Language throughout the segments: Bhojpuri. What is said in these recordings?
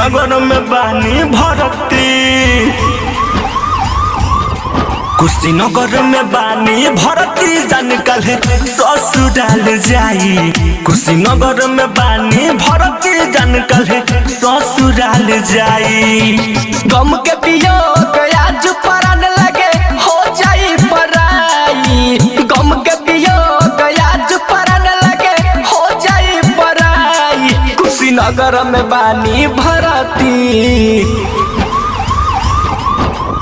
कुशीनगर में बानी भरती, कुशीनगर में बानी भरती जान कल ससुराल जाई। कुशीनगर में बानी भरती जान कल ससुराल जाई। गम के वियोग आज परान लगे हो जाई पराई। गम के वियोग आज परान लगे हो जाई पराई। कुशीनगर में बानी भरती,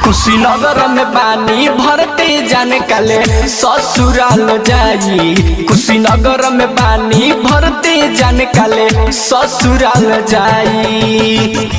कुशीनगर में बानी भरती जान कले ससुराल जाई। कुशीनगर में बानी भरती जान कले ससुराल जाई।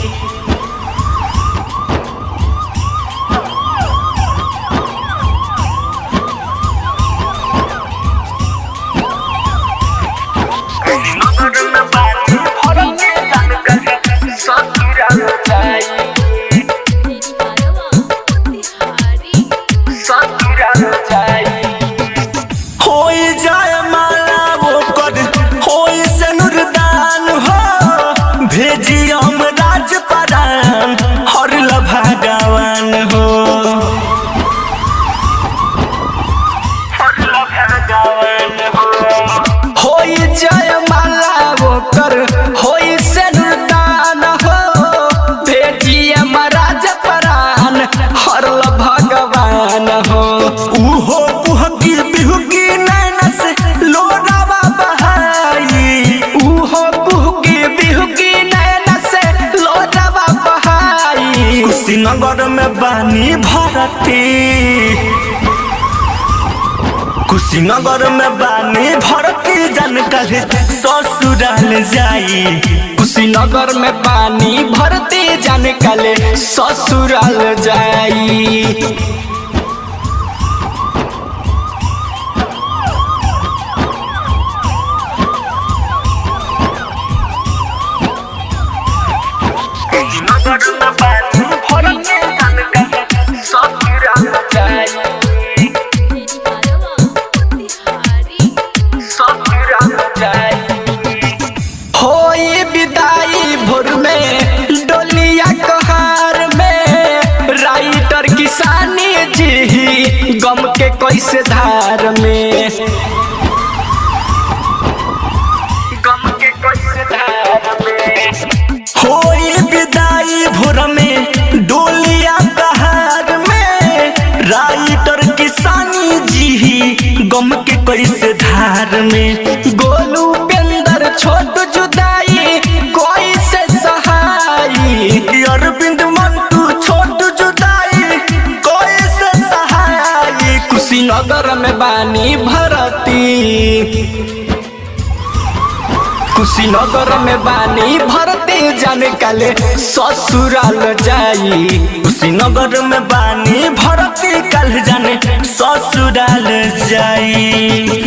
भगवान हो होई जय माला वो कर होई से नुरदान हो। भेजिए महाराज परान हरल भगवान हो। उहो कुहकी बिहुकी नैना से लोरावा बहाई। उहो कुहकी बिहुकी नैना से लोरावा बहाई। कुशीनगर में बानी भरती, कुशीनगर में बानी भरती जान कल ससुराल जाई। कुशीनगर में पानी भरती जान कले ससुराल जाई। होई विदाई भोर में डोलिया कहार में। राइटर किसानी जी गम के कैसे धार में। गम के कैसे धार में। होई विदाई भोर में डोलिया कहार में। राइटर किसानी जी गम के कैसे धार में। गोलू पेंदर छोट जुदाई कोई से सहाई। अरविंद मंटू छोट जुदाई कोई से सहाई। कुशीनगर में बानी भरती, कुशीनगर में बानी भरती जान कले ससुराल जाई। कुशीनगर में बानी भरती कल जाने ससुराल जाई।